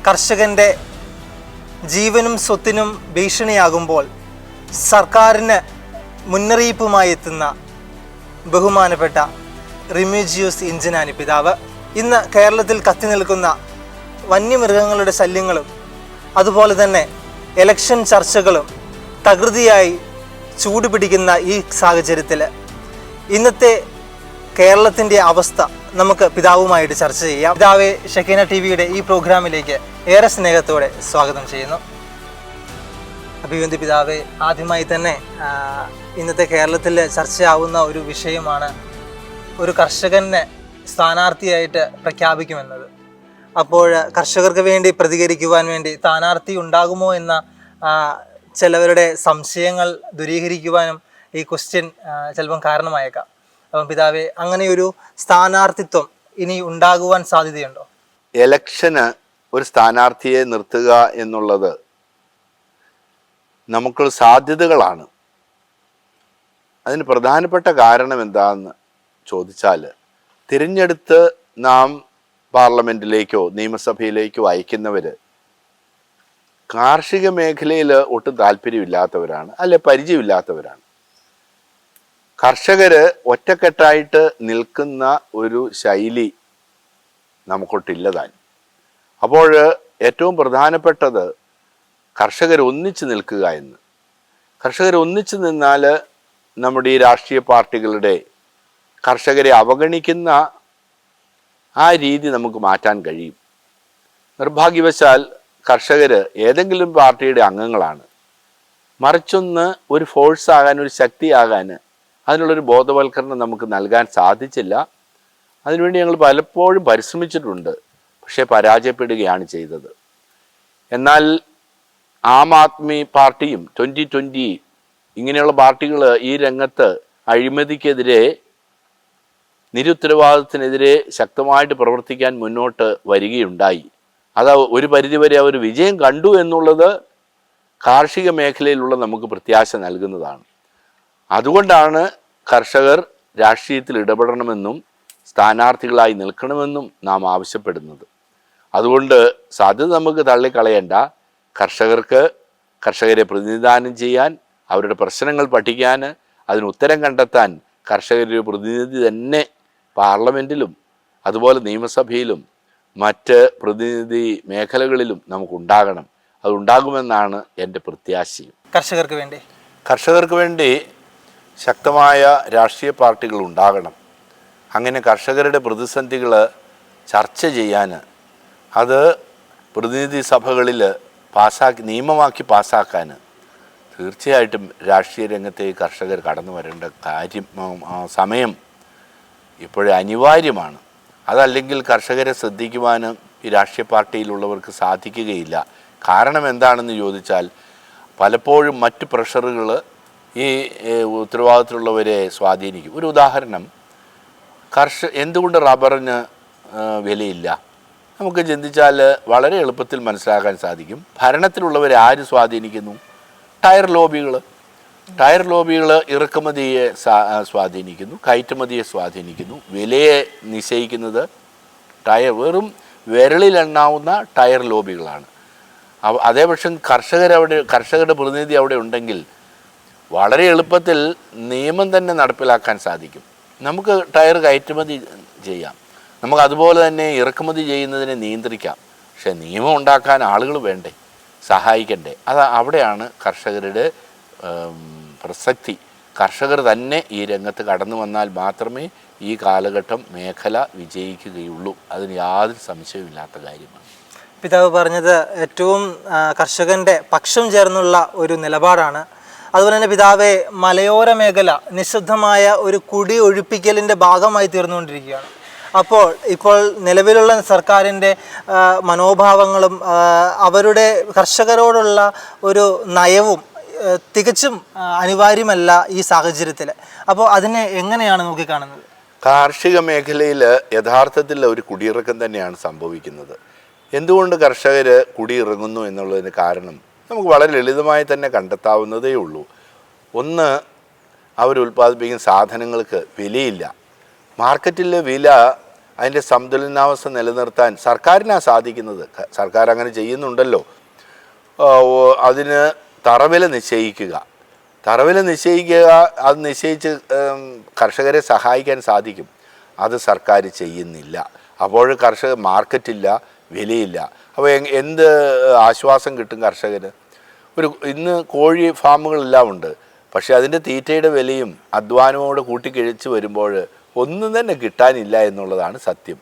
കർഷകൻ്റെ ജീവനും സ്വത്തിനും ഭീഷണിയാകുമ്പോൾ സർക്കാരിന് മുന്നറിയിപ്പുമായി എത്തുന്ന ബഹുമാനപ്പെട്ട റിമീജിയോസ് ഇഞ്ചനാനി പിതാവ് ഇന്ന് കേരളത്തിൽ കത്തി നിൽക്കുന്ന വന്യമൃഗങ്ങളുടെ ശല്യങ്ങളും അതുപോലെ തന്നെ ഇലക്ഷൻ ചർച്ചകളും തകൃതിയായി ചൂടുപിടിക്കുന്ന ഈ സാഹചര്യത്തിൽ ഇന്നത്തെ കേരളത്തിൻ്റെ അവസ്ഥ നമുക്ക് പിതാവുമായിട്ട് ചർച്ച ചെയ്യാം. പിതാവെ, ഷെക്കീന ടിവിയുടെ ഈ പ്രോഗ്രാമിലേക്ക് ഏറെ സ്നേഹത്തോടെ സ്വാഗതം ചെയ്യുന്നു. അഭിവന്ദി പിതാവെ, ആദ്യമായി തന്നെ ഇന്നത്തെ കേരളത്തിൽ ചർച്ചയാവുന്ന ഒരു വിഷയമാണ് ഒരു കർഷകനെ സ്ഥാനാർത്ഥിയായിട്ട് പ്രഖ്യാപിക്കുമെന്നത്. അപ്പോൾ കർഷകർക്ക് വേണ്ടി പ്രതികരിക്കുവാൻ വേണ്ടി സ്ഥാനാർത്ഥി ഉണ്ടാകുമോ എന്ന ചിലവരുടെ സംശയങ്ങൾ ദൂരീകരിക്കുവാനും ഈ ക്വസ്റ്റ്യൻ ചിലപ്പം കാരണമായേക്കാം. അപ്പം പിതാവെ, അങ്ങനെയൊരു സ്ഥാനാർത്ഥിത്വം ഇനി ഉണ്ടാകുവാൻ സാധ്യതയുണ്ടോ? എലക്ഷന് ഒരു സ്ഥാനാർത്ഥിയെ നിർത്തുക എന്നുള്ളത് നമുക്ക് സാധ്യതകളാണ്. അതിന് പ്രധാനപ്പെട്ട കാരണം എന്താണെന്ന് ചോദിച്ചാൽ, തിരഞ്ഞെടുത്ത് നാം പാർലമെൻറ്റിലേക്കോ നിയമസഭയിലേക്കോ അയക്കുന്നവർ കാർഷിക മേഖലയിൽ ഒട്ടും താല്പര്യമില്ലാത്തവരാണ്, അല്ലെ പരിചയമില്ലാത്തവരാണ്. കർഷകർ ഒറ്റക്കെട്ടായിട്ട് നിൽക്കുന്ന ഒരു ശൈലി നമുക്കൊട്ടില്ലതാൻ. അപ്പോൾ ഏറ്റവും പ്രധാനപ്പെട്ടത് കർഷകർ ഒന്നിച്ച് നിൽക്കുക എന്ന്. കർഷകർ ഒന്നിച്ച് നിന്നാൽ നമ്മുടെ ഈ രാഷ്ട്രീയ പാർട്ടികളുടെ കർഷകരെ അവഗണിക്കുന്ന ആ രീതി നമുക്ക് മാറ്റാൻ കഴിയും. നിർഭാഗ്യവശാൽ കർഷകർ ഏതെങ്കിലും പാർട്ടിയുടെ അംഗങ്ങളാണ്, മറിച്ചൊന്ന് ഒരു ഫോഴ്സ് ആകാൻ, ഒരു ശക്തിയാകാൻ അതിനുള്ളൊരു ബോധവൽക്കരണം നമുക്ക് നൽകാൻ സാധിച്ചില്ല. അതിനുവേണ്ടി ഞങ്ങൾ പലപ്പോഴും പരിശ്രമിച്ചിട്ടുണ്ട്, പക്ഷേ പരാജയപ്പെടുകയാണ് ചെയ്തത്. എന്നാൽ ആം ആദ്മി പാർട്ടിയും 2020 ഇങ്ങനെയുള്ള പാർട്ടികൾ ഈ രംഗത്ത് അഴിമതിക്കെതിരെ, നിരുത്തരവാദിത്തത്തിനെതിരെ ശക്തമായിട്ട് പ്രവർത്തിക്കാൻ മുന്നോട്ട് വരികയുണ്ടായി. അത് ഒരു പരിധിവരെ അവർ വിജയം കണ്ടു എന്നുള്ളത് കാർഷിക മേഖലയിലുള്ള നമുക്ക് പ്രത്യാശ നൽകുന്നതാണ്. അതുകൊണ്ടാണ് കർഷകർ രാഷ്ട്രീയത്തിൽ ഇടപെടണമെന്നും സ്ഥാനാർത്ഥികളായി നിൽക്കണമെന്നും നാം ആവശ്യപ്പെടുന്നത്. അതുകൊണ്ട് സാധ്യത നമുക്ക് തള്ളിക്കളയേണ്ട. കർഷകരെ പ്രതിനിധാനം ചെയ്യാൻ, അവരുടെ പ്രശ്നങ്ങൾ പഠിക്കാൻ, അതിന് ഉത്തരം കണ്ടെത്താൻ കർഷകരുടെ പ്രതിനിധി തന്നെ പാർലമെൻറ്റിലും അതുപോലെ നിയമസഭയിലും മറ്റ് പ്രതിനിധി മേഖലകളിലും നമുക്കുണ്ടാകണം. അതുണ്ടാകുമെന്നാണ് എൻ്റെ പ്രത്യാശയും. കർഷകർക്ക് വേണ്ടി ശക്തമായ രാഷ്ട്രീയ പാർട്ടികൾ ഉണ്ടാകണം. അങ്ങനെ കർഷകരുടെ പ്രതിസന്ധികൾ ചർച്ച ചെയ്യാൻ, അത് പ്രതിനിധി സഭകളിൽ നിയമമാക്കി പാസ്സാക്കാൻ തീർച്ചയായിട്ടും രാഷ്ട്രീയ രംഗത്തേക്ക് കർഷകർ കടന്നു വരേണ്ട സമയം ഇപ്പോഴേ അനിവാര്യമാണ്. അതല്ലെങ്കിൽ കർഷകരെ ശ്രദ്ധിക്കുവാനും ഈ രാഷ്ട്രീയ പാർട്ടിയിലുള്ളവർക്ക് സാധിക്കുകയില്ല. കാരണം എന്താണെന്ന് ചോദിച്ചാൽ, പലപ്പോഴും മറ്റ് പ്രഷറുകൾ ഈ ഉത്തരവാദിത്തമുള്ളവരെ സ്വാധീനിക്കും. ഒരു ഉദാഹരണം, എന്തുകൊണ്ട് റബ്ബറിന് വിലയില്ല? നമുക്ക് ചിന്തിച്ചാൽ വളരെ എളുപ്പത്തിൽ മനസ്സിലാക്കാൻ സാധിക്കും. ഭരണത്തിലുള്ളവരെ ആര് സ്വാധീനിക്കുന്നു? ടയർ ലോബികൾ ഇറക്കുമതിയെ സ്വാധീനിക്കുന്നു, കയറ്റുമതിയെ സ്വാധീനിക്കുന്നു. വിലയെ നിശ്ചയിക്കുന്നത് വെറും വിരളിലെണ്ണാവുന്ന ടയർ ലോബികളാണ്. അതേപക്ഷം കർഷകരുടെ പ്രതിനിധി അവിടെ ഉണ്ടെങ്കിൽ വളരെ എളുപ്പത്തിൽ നിയമം തന്നെ നടപ്പിലാക്കാൻ സാധിക്കും. നമുക്ക് ടയർ കയറ്റുമതി ചെയ്യാം, നമുക്ക് അതുപോലെ തന്നെ ഇറക്കുമതി ചെയ്യുന്നതിനെ നിയന്ത്രിക്കാം. പക്ഷേ നിയമം ഉണ്ടാക്കാൻ ആളുകൾ വേണ്ടേ, സഹായിക്കണ്ടേ? അവിടെയാണ് കർഷകരുടെ പ്രസക്തി. കർഷകർ തന്നെ ഈ രംഗത്ത് കടന്നു വന്നാൽ മാത്രമേ ഈ കാലഘട്ടം മേഖല വിജയിക്കുകയുള്ളൂ. അതിന് യാതൊരു സംശയമില്ലാത്ത കാര്യമാണ്. പിതാവ് പറഞ്ഞത് ഏറ്റവും കർഷകൻ്റെ പക്ഷം ചേർന്നുള്ള ഒരു നിലപാടാണ്. അതുപോലെ തന്നെ പിതാവെ, മലയോര മേഖല നിശബ്ദമായ ഒരു കുടി ഒഴിപ്പിക്കലിൻ്റെ ഭാഗമായി തീർന്നുകൊണ്ടിരിക്കുകയാണ്. ഇപ്പോൾ നിലവിലുള്ള സർക്കാരിൻ്റെ മനോഭാവങ്ങളും അവരുടെ കർഷകരോടുള്ള ഒരു നയവും തികച്ചും അനിവാര്യമല്ല ഈ സാഹചര്യത്തിൽ. അപ്പോൾ അതിനെ എങ്ങനെയാണ് നോക്കിക്കാണുന്നത്? കാർഷിക മേഖലയിൽ യഥാർത്ഥത്തിൽ ഒരു കുടിയിറക്കം തന്നെയാണ് സംഭവിക്കുന്നത്. എന്തുകൊണ്ട് കർഷകർ കുടിയിറങ്ങുന്നു എന്നുള്ളതിന് കാരണം നമുക്ക് വളരെ ലളിതമായി തന്നെ കണ്ടെത്താവുന്നതേ ഉള്ളൂ. ഒന്ന്, അവർ ഉൽപ്പാദിപ്പിക്കുന്ന സാധനങ്ങൾക്ക് വിലയില്ല. മാർക്കറ്റിലെ വില അതിൻ്റെ സന്തുലനാവസ്ഥ നിലനിർത്താൻ സർക്കാരിനാണ് സാധിക്കുന്നത്. സർക്കാർ അങ്ങനെ ചെയ്യുന്നുണ്ടല്ലോ. അതിന് തറവില നിശ്ചയിക്കുക, അത് നിശ്ചയിച്ച് കർഷകരെ സഹായിക്കാൻ സാധിക്കും. അത് സർക്കാർ ചെയ്യുന്നില്ല. അപ്പോൾ കർഷകർ മാർക്കറ്റില്ല, വിലയില്ല. അപ്പോൾ എന്ത് ആശ്വാസം കിട്ടും കർഷകന്? ഇന്ന് കോഴി ഫാമുകളെല്ലാം ഉണ്ട്, പക്ഷേ അതിൻ്റെ തീറ്റയുടെ വിലയും അധ്വാനമോട് കൂട്ടിക്കിഴിച്ച് വരുമ്പോൾ ഒന്നും തന്നെ കിട്ടാനില്ല എന്നുള്ളതാണ് സത്യം.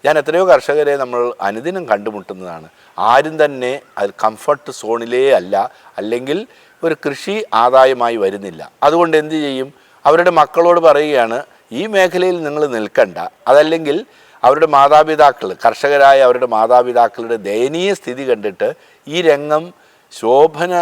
ഞാൻ എത്രയോ കർഷകരെ നമ്മൾ അനുദിനം കണ്ടുമുട്ടുന്നതാണ്. ആരും തന്നെ അത് കംഫർട്ട് സോണിലേ അല്ല, അല്ലെങ്കിൽ ഒരു കൃഷി ആദായമായി വരുന്നില്ല. അതുകൊണ്ട് എന്ത് ചെയ്യും? അവരുടെ മക്കളോട് പറയുകയാണ്, ഈ മേഖലയിൽ നിങ്ങൾ നിൽക്കണ്ട. അതല്ലെങ്കിൽ അവരുടെ മാതാപിതാക്കൾ, കർഷകരായ അവരുടെ മാതാപിതാക്കളുടെ ദയനീയ സ്ഥിതി കണ്ടിട്ട് ഈ രംഗം ശോഭന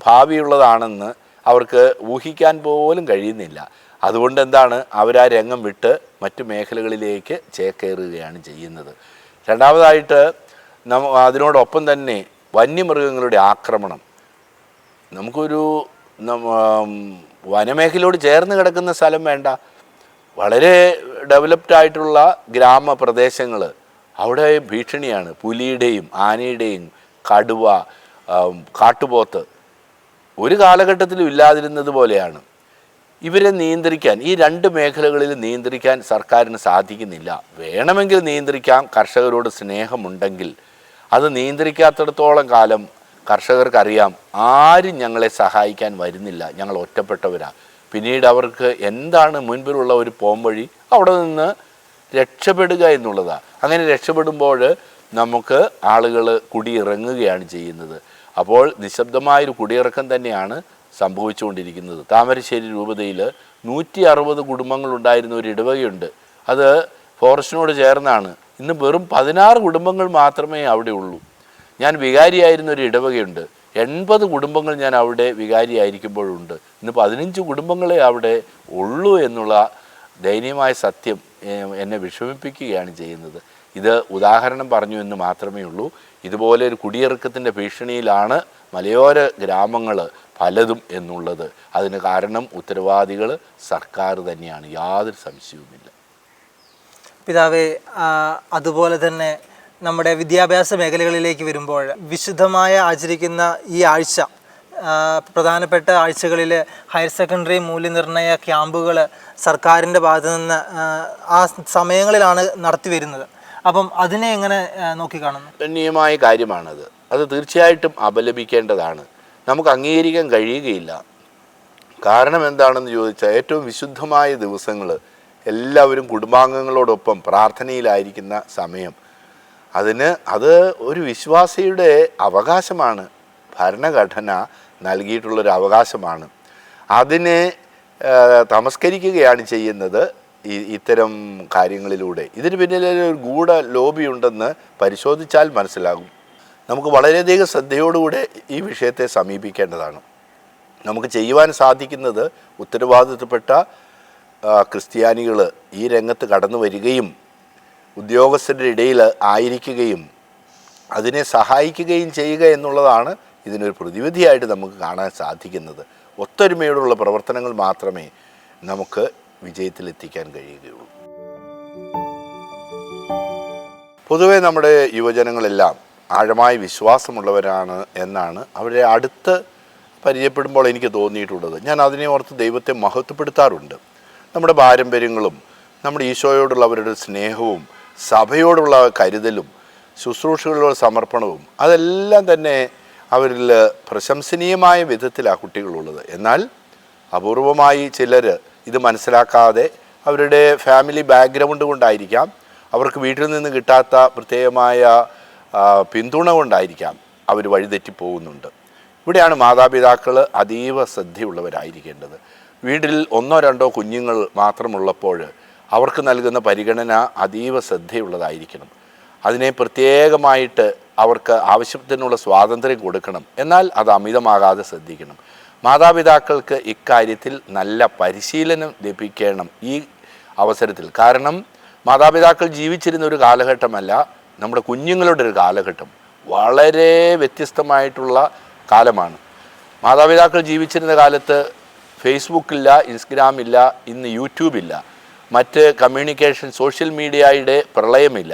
ഭാവിയുള്ളതാണെന്ന് അവർക്ക് ഊഹിക്കാൻ പോലും കഴിയുന്നില്ല. അതുകൊണ്ട് എന്താണ്, അവർ ആ രംഗം വിട്ട് മറ്റു മേഖലകളിലേക്ക് ചേക്കേറുകയാണ് ചെയ്യുന്നത്. രണ്ടാമതായിട്ട് അതിനോടൊപ്പം തന്നെ വന്യമൃഗങ്ങളുടെ ആക്രമണം. നമുക്കൊരു വനമേഖലയോട് ചേർന്ന് കിടക്കുന്ന സ്ഥലം വേണ്ട, വളരെ ഡെവലപ്ഡ് ആയിട്ടുള്ള ഗ്രാമപ്രദേശങ്ങൾ, അവിടെ ഭീഷണിയാണ്. പുലിയുടെയും ആനയുടെയും കടുവ, കാട്ടുപോത്ത് ഒരു കാലഘട്ടത്തിലും ഇല്ലാതിരുന്നത് പോലെയാണ്. ഇവരെ നിയന്ത്രിക്കാൻ, ഈ രണ്ട് മേഖലകളിൽ നിയന്ത്രിക്കാൻ സർക്കാരിന് സാധിക്കുന്നില്ല. വേണമെങ്കിൽ നിയന്ത്രിക്കാം, കർഷകരോട് സ്നേഹമുണ്ടെങ്കിൽ. അത് നിയന്ത്രിക്കാത്തിടത്തോളം കാലം കർഷകർക്കറിയാം, ആരും ഞങ്ങളെ സഹായിക്കാൻ വരുന്നില്ല, ഞങ്ങൾ ഒറ്റപ്പെട്ടവരാണ്. പിന്നീട് അവർക്ക് എന്താണ് മുൻപിലുള്ള ഒരു പോംവഴി? അവിടെ നിന്ന് രക്ഷപ്പെടുക എന്നുള്ളതാണ്. അങ്ങനെ രക്ഷപ്പെടുമ്പോൾ നമുക്ക് ആളുകൾ കുടിയിറങ്ങുകയാണ് ചെയ്യുന്നത്. അപ്പോൾ നിശബ്ദമായൊരു കുടിയിറക്കം തന്നെയാണ് സംഭവിച്ചുകൊണ്ടിരിക്കുന്നത്. താമരശ്ശേരി രൂപതയിൽ 160 കുടുംബങ്ങളുണ്ടായിരുന്ന ഒരു ഇടവകയുണ്ട്. അത് ഫോറസ്റ്റിനോട് ചേർന്നാണ്. ഇന്ന് വെറും 16 കുടുംബങ്ങൾ മാത്രമേ അവിടെ ഉള്ളൂ. ഞാൻ വികാരിയായിരുന്ന ഒരു ഇടവകയുണ്ട്. 80 കുടുംബങ്ങൾ ഞാൻ അവിടെ വികാരിയായിരിക്കുമ്പോഴുണ്ട്. ഇന്ന് 15 കുടുംബങ്ങളെ അവിടെ ഉള്ളൂ എന്നുള്ള ദയനീയമായ സത്യം എന്നെ വിഷമിപ്പിക്കുകയാണ് ചെയ്യുന്നത്. ഇത് ഉദാഹരണം പറഞ്ഞു എന്ന് മാത്രമേ ഉള്ളൂ. ഇതുപോലെ ഒരു കുടിയിറക്കത്തിൻ്റെ ഭീഷണിയിലാണ് മലയോര ഗ്രാമങ്ങൾ പലതും എന്നുള്ളത്. അതിന് കാരണം ഉത്തരവാദികൾ സർക്കാർ തന്നെയാണ്, യാതൊരു സംശയവുമില്ല. പിതാവേ, അതുപോലെ തന്നെ നമ്മുടെ വിദ്യാഭ്യാസ മേഖലകളിലേക്ക് വരുമ്പോൾ വിശുദ്ധമായ ആചരിക്കുന്ന ഈ ആഴ്ച, പ്രധാനപ്പെട്ട ആഴ്ചകളിൽ ഹയർ സെക്കൻഡറി മൂല്യനിർണ്ണയ ക്യാമ്പുകൾ സർക്കാരിൻ്റെ ഭാഗത്തു നിന്ന് ആ സമയങ്ങളിലാണ് നടത്തി വരുന്നത്. അപ്പം അതിനെ എങ്ങനെ നോക്കിക്കാണുന്നു? ഗണ്യമായ കാര്യമാണത്. അത് തീർച്ചയായിട്ടും അപലപിക്കേണ്ടതാണ്. നമുക്ക് അംഗീകരിക്കാൻ കഴിയുകയില്ല. കാരണം എന്താണെന്ന് ചോദിച്ചാൽ, ഏറ്റവും വിശുദ്ധമായ ദിവസങ്ങൾ, എല്ലാവരും കുടുംബാംഗങ്ങളോടൊപ്പം പ്രാർത്ഥനയിലായിരിക്കുന്ന സമയം, അത് ഒരു വിശ്വാസിയുടെ അവകാശമാണ്. ഭരണഘടന നൽകിയിട്ടുള്ളൊരു അവകാശമാണ്. അതിനെ തമസ്കരിക്കുകയാണ് ചെയ്യുന്നത് ഇത്തരം കാര്യങ്ങളിലൂടെ. ഇതിന് പിന്നിലൊരു ഗൂഢ ലോബി ഉണ്ടെന്ന് പരിശോധിച്ചാൽ മനസ്സിലാകും. നമുക്ക് വളരെയധികം ശ്രദ്ധയോടുകൂടെ ഈ വിഷയത്തെ സമീപിക്കേണ്ടതാണ്. നമുക്ക് ചെയ്യുവാൻ സാധിക്കുന്നത്, ഉത്തരവാദിത്തപ്പെട്ട ക്രിസ്ത്യാനികൾ ഈ രംഗത്ത് കടന്നു വരികയും ഉദ്യോഗസ്ഥരുടെ ഇടയിൽ ആയിരിക്കുകയും അതിനെ സഹായിക്കുകയും ചെയ്യുക എന്നുള്ളതാണ് ഇതിനൊരു പ്രതിവിധിയായിട്ട് നമുക്ക് കാണാൻ സാധിക്കുന്നത്. ഒത്തൊരുമയോടുള്ള പ്രവർത്തനങ്ങൾ മാത്രമേ നമുക്ക് വിജയത്തിലെത്തിക്കാൻ കഴിയുകയുള്ളൂ. പൊതുവെ നമ്മുടെ യുവജനങ്ങളെല്ലാം ആഴമായ വിശ്വാസമുള്ളവരാണ് എന്നാണ് അവരെ അടുത്ത് പരിചയപ്പെടുമ്പോൾ എനിക്ക് തോന്നിയിട്ടുള്ളത്. ഞാൻ അതിനെ ഓർത്ത് ദൈവത്തെ മഹത്വപ്പെടുത്താറുണ്ട്. നമ്മുടെ പാരമ്പര്യങ്ങളും നമ്മുടെ ഈശോയോടുള്ള അവരുടെ സ്നേഹവും സഭയോടുള്ള കരുതലും ശുശ്രൂഷകളുടെ സമർപ്പണവും അതെല്ലാം തന്നെ അവരിൽ പ്രശംസനീയമായ വിധത്തിലാണ് കുട്ടികളുള്ളത്. എന്നാൽ അപൂർവമായി ചിലർ ഇത് മനസ്സിലാക്കാതെ അവരുടെ ഫാമിലി ബാക്ക്ഗ്രൗണ്ട് കൊണ്ടായിരിക്കാം, അവർക്ക് വീട്ടിൽ നിന്ന് കിട്ടാത്ത പ്രത്യേകമായ പിന്തുണ കൊണ്ടായിരിക്കാം അവർ വഴിതെറ്റിപ്പോകുന്നുണ്ട്. ഇവിടെയാണ് മാതാപിതാക്കൾ അതീവ ശ്രദ്ധയുള്ളവരായിരിക്കേണ്ടത്. വീട്ടിൽ 1-2 കുഞ്ഞുങ്ങൾ മാത്രമുള്ളപ്പോൾ അവർക്ക് നൽകുന്ന പരിഗണന അതീവ ശ്രദ്ധയുള്ളതായിരിക്കണം. അതിനെ പ്രത്യേകമായിട്ട് അവർക്ക് ആവശ്യത്തിനുള്ള സ്വാതന്ത്ര്യം കൊടുക്കണം. എന്നാൽ അത് അമിതമാകാതെ ശ്രദ്ധിക്കണം. മാതാപിതാക്കൾക്ക് ഇക്കാര്യത്തിൽ നല്ല പരിശീലനം ലഭിക്കണം ഈ അവസരത്തിൽ. കാരണം മാതാപിതാക്കൾ ജീവിച്ചിരുന്ന ഒരു കാലഘട്ടമല്ല നമ്മുടെ കുഞ്ഞുങ്ങളുടെ ഒരു കാലഘട്ടം. വളരെ വ്യത്യസ്തമായിട്ടുള്ള കാലമാണ്. മാതാപിതാക്കൾ ജീവിച്ചിരുന്ന കാലത്ത് ഫേസ്ബുക്കില്ല, ഇൻസ്റ്റഗ്രാമില്ല, ഇന്ന് യൂട്യൂബില്ല. മറ്റ് കമ്മ്യൂണിക്കേഷൻ സോഷ്യൽ മീഡിയയുടെ പ്രളയമില്ല.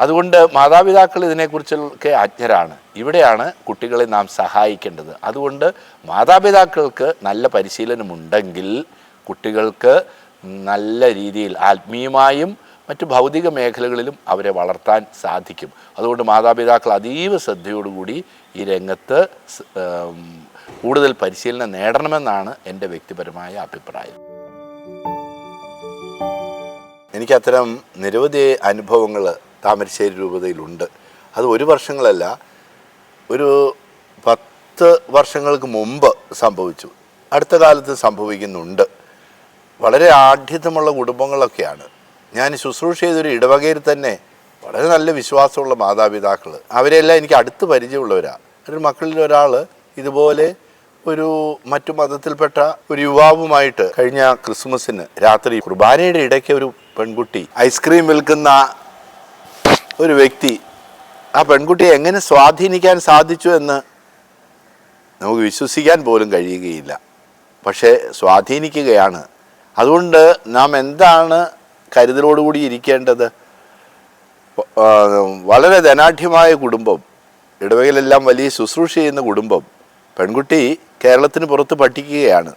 അതുകൊണ്ട് മാതാപിതാക്കൾ ഇതിനെക്കുറിച്ചൊക്കെ അജ്ഞരാണ്. ഇവിടെയാണ് കുട്ടികളെ നാം സഹായിക്കേണ്ടത്. അതുകൊണ്ട് മാതാപിതാക്കൾക്ക് നല്ല പരിശീലനമുണ്ടെങ്കിൽ കുട്ടികൾക്ക് നല്ല രീതിയിൽ ആത്മീയമായും മറ്റ് ഭൗതിക മേഖലകളിലും അവരെ വളർത്താൻ സാധിക്കും. അതുകൊണ്ട് മാതാപിതാക്കൾ അതീവ ശ്രദ്ധയോടുകൂടി ഈ രംഗത്ത് കൂടുതൽ പരിശീലനം നേടണമെന്നാണ് എൻ്റെ വ്യക്തിപരമായ അഭിപ്രായം. എനിക്കത്തരം നിരവധി അനുഭവങ്ങൾ താമരശ്ശേരി രൂപതയിലുണ്ട്. അത് ഒരു വർഷങ്ങളല്ല, ഒരു 10 വർഷങ്ങൾക്ക് മുമ്പ് സംഭവിച്ചു, അടുത്ത കാലത്ത് സംഭവിക്കുന്നുണ്ട്. വളരെ ആഢ്യത്വമുള്ള കുടുംബങ്ങളൊക്കെയാണ്. ഞാൻ ശുശ്രൂഷ ചെയ്തൊരു ഇടവകയിൽ തന്നെ വളരെ നല്ല വിശ്വാസമുള്ള മാതാപിതാക്കൾ, അവരെല്ലാം എനിക്ക് അടുത്ത് പരിചയമുള്ളവരാണ്. ഒരു മക്കളിൽ ഒരാൾ ഇതുപോലെ ഒരു മറ്റു മതത്തിൽപ്പെട്ട ഒരു യുവാവുമായിട്ട് കഴിഞ്ഞ ക്രിസ്മസിന് രാത്രി കുർബാനയുടെ ഇടയ്ക്ക് ഒരു പെൺകുട്ടി ഐസ്ക്രീം വിൽക്കുന്ന ഒരു വ്യക്തി ആ പെൺകുട്ടിയെ എങ്ങനെ സ്വാധീനിക്കാൻ സാധിച്ചു എന്ന് നമുക്ക് വിശ്വസിക്കാൻ പോലും കഴിയുകയില്ല. പക്ഷേ സ്വാധീനിക്കുകയാണ്. അതുകൊണ്ട് നാം എന്താണ് കരുതലോടുകൂടി ഇരിക്കേണ്ടത്? വളരെ ധനാഢ്യമായ കുടുംബം, ഇടവകയിലെല്ലാം വലിയ ശുശ്രൂഷ ചെയ്യുന്ന കുടുംബം, പെൺകുട്ടി കേരളത്തിന് പുറത്ത് പഠിക്കുകയാണ്.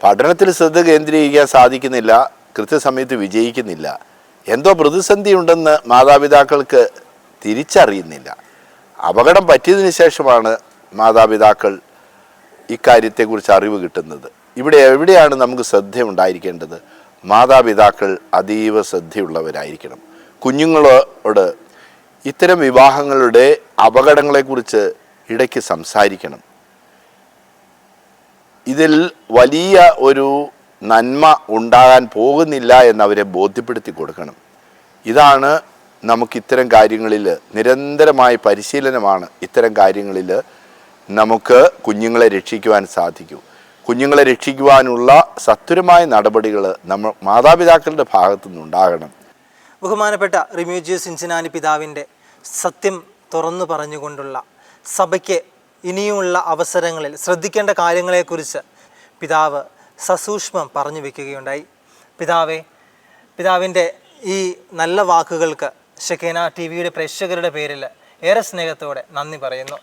പഠനത്തിൽ ശ്രദ്ധ കേന്ദ്രീകരിക്കാൻ സാധിക്കുന്നില്ല, കൃത്യസമയത്ത് വിജയിക്കുന്നില്ല. എന്തോ പ്രതിസന്ധി ഉണ്ടെന്ന് മാതാപിതാക്കൾക്ക് തിരിച്ചറിയുന്നില്ല. അപകടം പറ്റിയതിന് ശേഷമാണ് മാതാപിതാക്കൾ ഇക്കാര്യത്തെക്കുറിച്ച് അറിവ് കിട്ടുന്നത്. എവിടെയാണ് നമുക്ക് ശ്രദ്ധ ഉണ്ടായിരിക്കേണ്ടത്? മാതാപിതാക്കൾ അതീവ ശ്രദ്ധയുള്ളവരായിരിക്കണം. കുഞ്ഞുങ്ങളോട് ഇത്തരം വിവാഹങ്ങളുടെ അപകടങ്ങളെക്കുറിച്ച് ഇടയ്ക്ക് സംസാരിക്കണം. ഇതിൽ വലിയ ഒരു നന്മ ഉണ്ടാകാൻ പോകുന്നില്ല എന്നവരെ ബോധ്യപ്പെടുത്തി കൊടുക്കണം. ഇതാണ് നമുക്കിത്തരം കാര്യങ്ങളിൽ നിരന്തരമായ പരിശീലനമാണ്. ഇത്തരം കാര്യങ്ങളിൽ നമുക്ക് കുഞ്ഞുങ്ങളെ രക്ഷിക്കുവാൻ സാധിക്കൂ. കുഞ്ഞുങ്ങളെ രക്ഷിക്കുവാനുള്ള സത്വരമായ നടപടികൾ നമ്മൾ മാതാപിതാക്കളുടെ ഭാഗത്തു നിന്നുണ്ടാകണം. ബഹുമാനപ്പെട്ട റിമ്യൂജിയസ് സിൻസിനാനി പിതാവിൻ്റെ സത്യം തുറന്നു പറഞ്ഞുകൊണ്ടുള്ള സഭയ്ക്ക് ഇനിയുമുള്ള അവസരങ്ങളിൽ ശ്രദ്ധിക്കേണ്ട കാര്യങ്ങളെക്കുറിച്ച് പിതാവ് സസൂക്ഷ്മം പറഞ്ഞു വയ്ക്കുകയുണ്ടായി. പിതാവിൻ്റെ ഈ നല്ല വാക്കുകൾക്ക് ഷെക്കേന TV യുടെ പ്രേക്ഷകരുടെ പേരിൽ ഏറെ സ്നേഹത്തോടെ നന്ദി പറയുന്നു.